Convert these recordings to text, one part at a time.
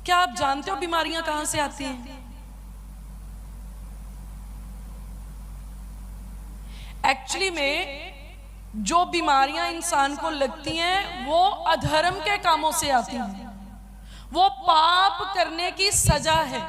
क्या आप जानते हो बीमारियां कहां से आती हैं? एक्चुअली में जो बीमारियां इंसान को लगती हैं वो अधर्म के कामों से आती हैं। वो पाप करने की सजा है।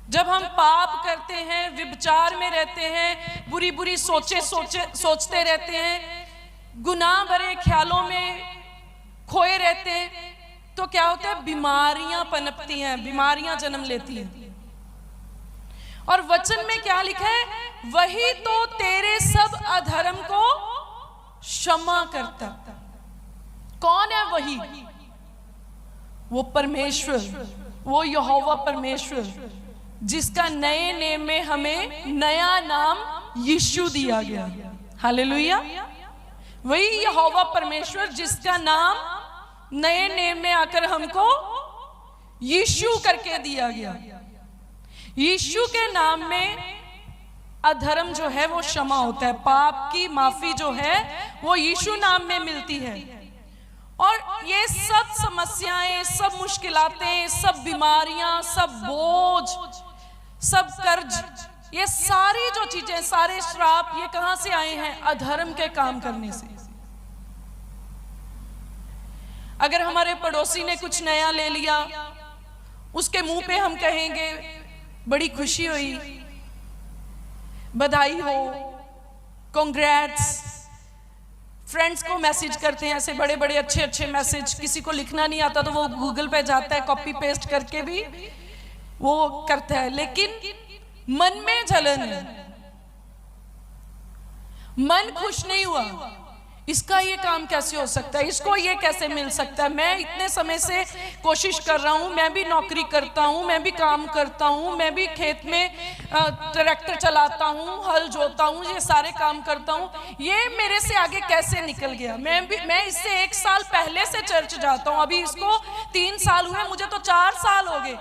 जब हम पाप करते हैं, व्यभिचार में रहते हैं, बुरी बुरी सोचते रहते हैं, गुनाह भरे ख्यालों में खोए रहते हैं, तो क्या होता है? बीमारियां पनपती हैं, बीमारियां जन्म लेती हैं। और वचन में क्या लिखा है? वही तो तेरे सब अधर्म को क्षमा करता। कौन है वही? वो परमेश्वर, वो यहोवा परमेश्वर, जिसका नए नेम में हमें नया नाम यीशु दिया गया। हालेलुया। वही यहोवा परमेश्वर जिसका नाम नए नेम में आकर हमको यीशु करके दिया गया। यीशु के नाम में अधर्म जो है वो क्षमा होता है, पाप की माफी जो है वो यीशु नाम में मिलती है। और ये सब समस्याएं, सब मुश्किलातें, सब बीमारियां, सब बोझ, सब कर्ज, ये सारी जो चीजें, सारे श्राप, ये कहां से आए हैं? अधर्म के काम करने से। अगर हमारे पड़ोसी ने कुछ नया ले लिया, उसके मुंह पे हम कहेंगे बड़ी खुशी हुई, बधाई हो, कांग्रेट्स। फ्रेंड्स को मैसेज करते हैं ऐसे बड़े बड़े अच्छे अच्छे मैसेज। किसी को लिखना नहीं आता तो वो गूगल पे जाता है, कॉपी पेस्ट करके भी वो करता है, लेकिन मन में जलन है, मन खुश नहीं हुआ। इसका ये काम कैसे हो सकता है? इसको ये कैसे मिल सकता है? मैं इतने समय से कोशिश कर रहा हूँ, मैं भी नौकरी करता हूँ, मैं भी काम करता हूँ, मैं भी खेत में ट्रैक्टर चलाता हूँ, हल जोता हूँ, ये सारे काम करता हूँ, ये मेरे से आगे कैसे निकल गया? मैं इससे 1 साल पहले से चर्च जाता हूँ, अभी इसको 3 साल हुए, मुझे तो 4 साल हो गए।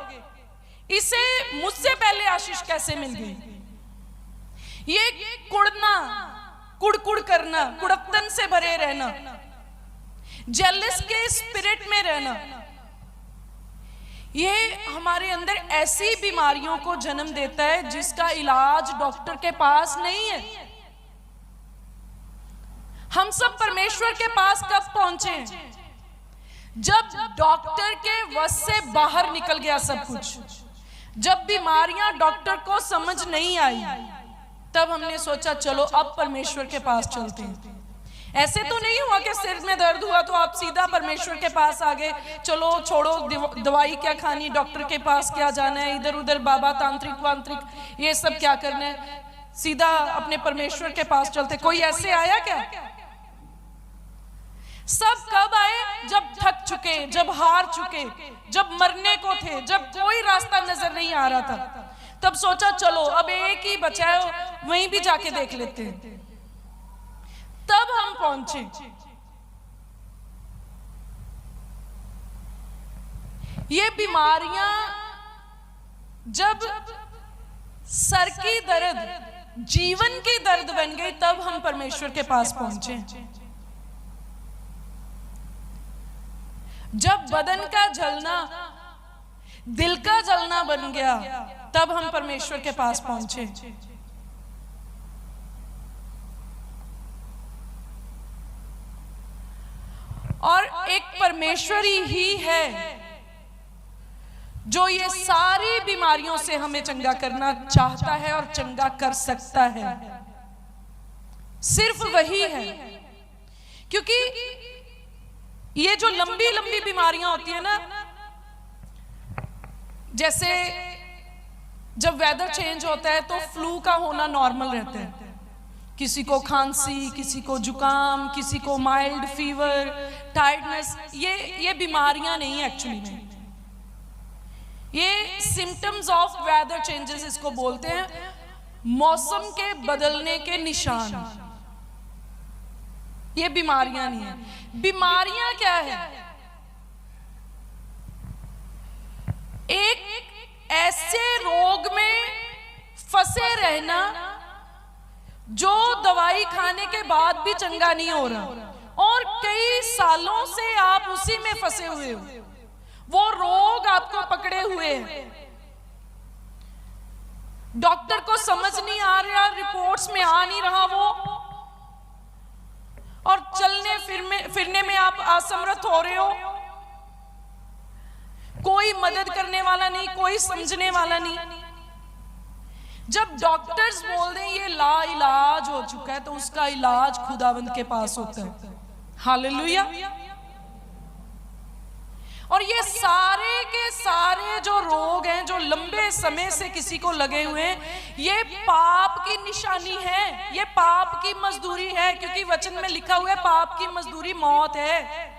इसे मुझसे पहले आशीष कैसे मिल गई? ये कुड़ना, कुड़ करना, कुड़पतन से भरे रहना, जेलस के स्पिरिट में रहना, ये हमारे अंदर ऐसी बीमारियों को जन्म देता है जिसका इलाज डॉक्टर के पास नहीं है। हम सब परमेश्वर के पास कब पहुंचे? जब डॉक्टर के वश से बाहर निकल गया सब कुछ, जब बीमारियां डॉक्टर को समझ नहीं आई, तब हमने सोचा चलो अब परमेश्वर के पास चलते हैं। ऐसे तो नहीं हुआ कि सिर में दर्द हुआ तो आप सीधा परमेश्वर के पास आ गए, चलो छोड़ो दवाई क्या खानी, डॉक्टर के पास क्या जाना है, इधर उधर बाबा तांत्रिक वांत्रिक ये सब क्या करना है, सीधा अपने परमेश्वर के पास चलते। कोई ऐसे आया क्या? सब कब आए? जब थक चुके, जब हार चुके, जब मरने को थे, जब कोई रास्ता नजर नहीं आ रहा था, तब सोचा चलो अब एक ही बचा है, वहीं भी जाके देख लेते हैं। तब हम पहुंचे। ये बीमारियां जब सर की दर्द, जीवन की दर्द बन गई, तब हम परमेश्वर के पास पहुंचे। जब बदन का जलना दिल का जलना बन गया, तब हम परमेश्वर के पास पहुंचे। और एक परमेश्वर ही है जो ये सारी बीमारियों से हमें चंगा करना चाहता है और चंगा कर सकता है। सिर्फ वही है, क्योंकि ये जो लंबी लंबी बीमारियां होती है ना, जैसे जब वेदर चेंज होता है तो फ्लू का होना नॉर्मल रहता है। किसी को खांसी, किसी को जुकाम, किसी को माइल्ड फीवर, टायर्डनेस, ये बीमारियां नहीं है एक्चुअली में, ये सिम्टम्स ऑफ वेदर चेंजेस इसको बोलते हैं, मौसम के बदलने के निशान। ये बीमारियां नहीं है। बीमारियां क्या है? एक ऐसे रोग में फंसे रहना जो दवाई खाने के बाद भी चंगा नहीं हो रहा, और कई सालों से आप उसी में फंसे हुए हो, वो रोग आपको पकड़े हुए हैं, डॉक्टर को समझ नहीं आ रहा, रिपोर्ट्स में आ नहीं रहा वो, और चलने फिरने में आप असमर्थ हो रहे हो, कोई मदद करने वाला नहीं, कोई समझने वाला नहीं। जब डॉक्टर्स बोल दें ये लाइलाज हो चुका है, तो उसका इलाज खुदावंद के पास होता है। हालेलुया। और ये सारे के सारे जो रोग हैं, जो लंबे समय से किसी को लगे हुए हैं, ये पाप की निशानी है, ये पाप की मजदूरी है, क्योंकि वचन में लिखा हुआ है पाप की मजदूरी मौत है।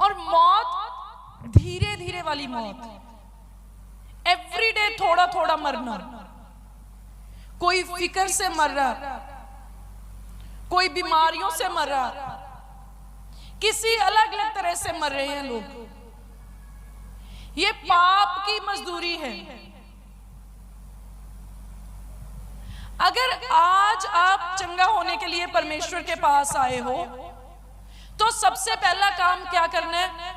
और मौत धीरे धीरे वाली मौत, एवरीडे थोड़ा थोड़ा मरना, कोई फिक्र से मर रहा, कोई बीमारियों से मर रहा, किसी अलग अलग तरह से मर रहे हैं लोग। ये पाप की मजदूरी है। अगर आज आप चंगा होने के लिए परमेश्वर के पास आए हो, तो सबसे पहला काम क्या करना है?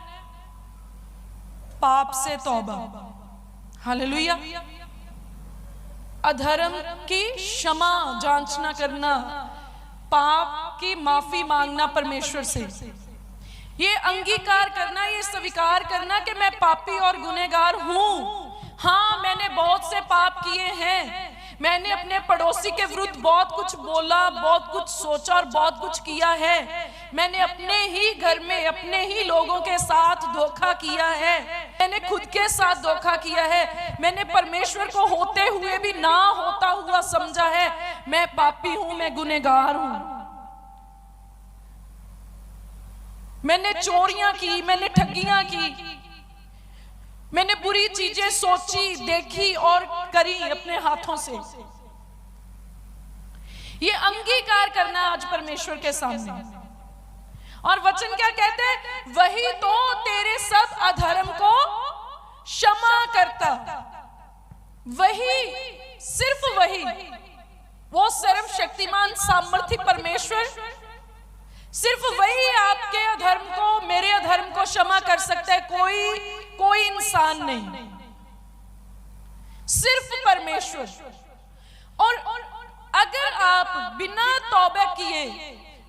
पाप से तौबा। हालेलुया। अधर्म की क्षमा जांचना करना, पाप की माफी मांगना परमेश्वर से, ये अंगीकार करना, ये स्वीकार करना कि मैं पापी और गुनहगार हूं। हाँ, मैंने बहुत से पाप किए हैं, मैंने अपने पड़ोसी के विरुद्ध बहुत कुछ बोला, बहुत कुछ सोचा और बहुत कुछ किया है, मैंने अपने ही घर में अपने ही लोगों के साथ धोखा किया है, मैंने खुद के साथ धोखा किया है, मैंने परमेश्वर को होते हुए भी ना होता हुआ समझा है। मैं पापी हूं, मैं गुनहगार हूं। मैंने चोरियां की, मैंने ठगियां की, मैंने बुरी चीजें सोची, देखी और करी अपने हाथों से। ये अंगीकार करना आज परमेश्वर के सामने। और वचन क्या कहते हैं? वही तो तेरे सब अधर्म को क्षमा करता। वही, सिर्फ वही, वो सर्वशक्तिमान सामर्थी परमेश्वर, सिर्फ वही आपके अधर्म को, मेरे अधर्म को क्षमा कर सकता है। कोई इंसान नहीं, सिर्फ परमेश्वर। और अगर आप बिना तौबा किए,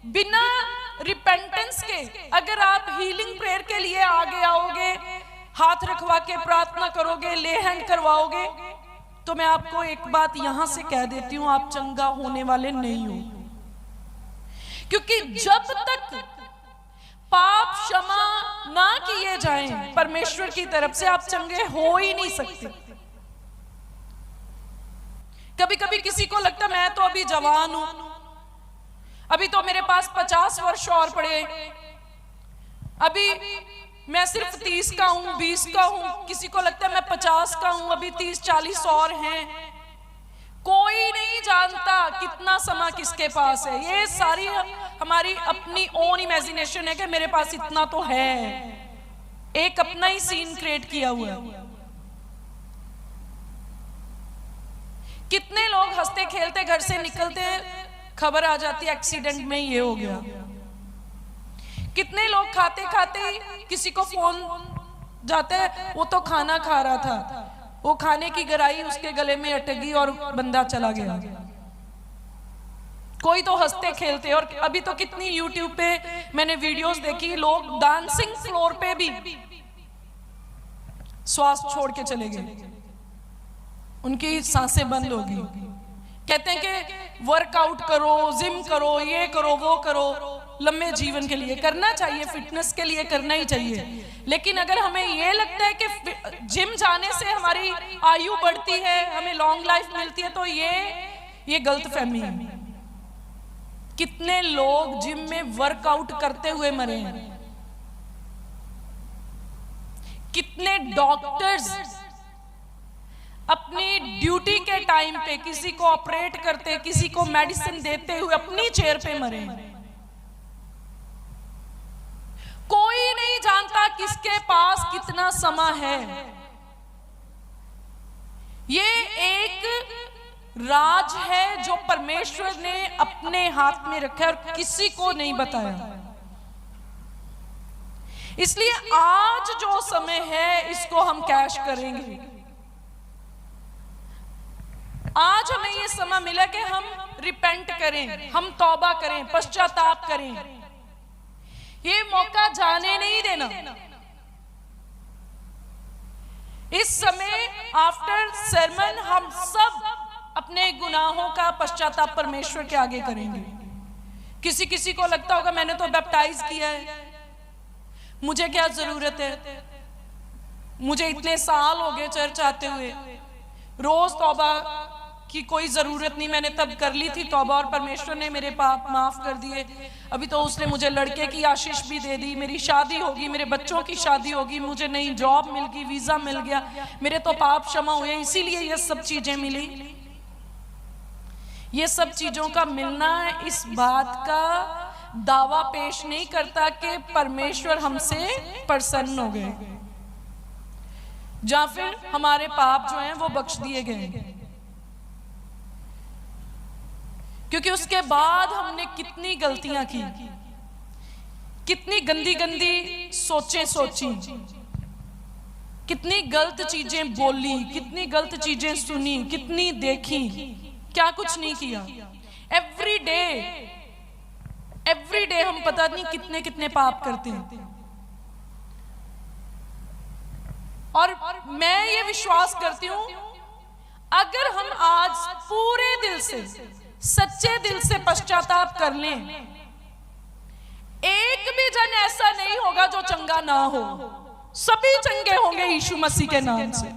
बिना रिपेंटेंस के, अगर आप हीलिंग प्रेयर के लिए आगे आओगे, हाथ रखवा के प्रार्थना करोगे, ले हैंड करवाओगे, तो मैं आपको एक बात यहां से कह देती हूं, आप चंगा होने वाले नहीं हो। क्योंकि जब तक पाप क्षमा ना किए जाएं परमेश्वर की तरफ से, आप चंगे हो ही नहीं सकते। कभी कभी किसी को लगता है मैं तो अभी जवान हूं, अभी तो मेरे पास 50 वर्ष और पड़े, अभी मैं सिर्फ 30 का हूं, 20 का हूं। किसी को लगता है मैं 50 का हूं, अभी 30-40 और हैं। कोई नहीं जानता कितना समय किसके पास है। ये सारी हमारी अपनी ओन इमेजिनेशन है कि मेरे पास इतना तो है, एक अपना ही सीन क्रिएट किया हुआ है। कितने लोग हंसते खेलते घर से निकलते हैं, खबर आ जाती है एक्सीडेंट में ये हो गया। कितने लोग खाते खाते किसी को फोन जाता है, वो तो खाना खा रहा था, वो खाने की गराई उसके गले में अटकी और बंदा चला गया। कोई तो हंसते खेलते। और अभी तो कितनी यूट्यूब पे मैंने वीडियोस देखी, लोग डांसिंग फ्लोर पे भी श्वास छोड़ के चले गए, उनकी सांसें बंद हो गई। कहते हैं कि वर्कआउट करो, जिम करो, ये करो, वो करो, लंबे जीवन के लिए करना चाहिए, फिटनेस के लिए करना ही चाहिए। लेकिन अगर हमें ये लगता है कि जिम जाने से हमारी आयु बढ़ती है, हमें लॉन्ग लाइफ मिलती है, तो ये गलतफहमी है। कितने लोग जिम में वर्कआउट करते हुए मरे हैं, कितने डॉक्टर्स अपनी ड्यूटी के टाइम पे किसी को ऑपरेट करते, किसी को मेडिसिन देते हुए अपनी चेयर पे मरे हैं। कोई नहीं जानता किसके पास कितना समय है। ये एक राज है जो परमेश्वर ने अपने हाथ में रखा है और किसी को नहीं बताया। इसलिए आज जो समय है इसको हम कैश करेंगे। आज हमें ये समय मिला कि हम रिपेंट करें, हम तौबा करें, पश्चाताप करें। ये मौका जाने नहीं देना। इस समय आफ्टर sermon हम सब अपने गुनाहों का पश्चाताप परमेश्वर के आगे करेंगे। किसी किसी को लगता होगा मैंने तो बैप्टाइज किया है, मुझे क्या जरूरत है, मुझे इतने साल हो गए चर्च आते हुए, रोज तौबा की कोई जरूरत नहीं, मैंने तब कर ली थी तौबा और परमेश्वर ने मेरे पाप माफ कर दिए। अभी तो उसने मुझे लड़के की आशीष भी दे दी, मेरी शादी होगी, मेरे बच्चों की शादी होगी, मुझे नई जॉब मिल गई, वीजा मिल गया, मेरे तो पाप क्षमा हुए, इसीलिए ये सब चीजें मिली। ये सब चीजों का मिलना इस बात का दावा पेश नहीं करता कि परमेश्वर हमसे प्रसन्न हो गए या फिर हमारे पाप जो हैं वो बख्श दिए गए। क्योंकि उसके बाद हमने कितनी गलतियां की, कितनी गंदी गंदी सोचें सोची, कितनी गलत चीजें बोली, कितनी गलत चीजें सुनी, कितनी देखी, क्या कुछ नहीं किया। एवरी डे हम पता नहीं कितने कितने पाप करते हैं। और मैं ये विश्वास करती हूं अगर हम आज पूरे दिल से, सच्चे दिल से पश्चाताप कर लें, एक भी जन ऐसा नहीं होगा जो चंगा ना हो। सभी चंगे होंगे यीशु मसीह के नाम से,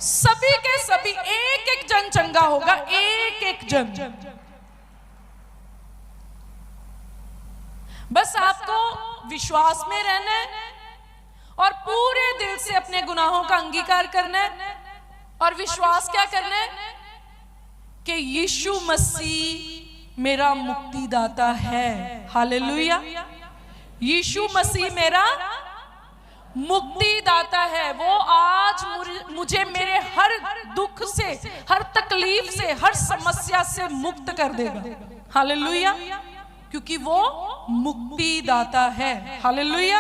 सभी के सभी, एक एक जन चंगा होगा, एक एक जन। बस आपको विश्वास में रहना है और पूरे दिल से अपने गुनाहों का अंगीकार करना है और विश्वास क्या करना है कि यीशु मसीह मेरा मुक्तिदाता है। हालेलुया। यीशु मसीह मेरा मुक्तिदाता है। वो आज मुझे मेरे हर दुख से, हर तकलीफ से, हर समस्या से मुक्त कर देगा। हालेलुया। क्योंकि वो मुक्तिदाता है। हालेलुया।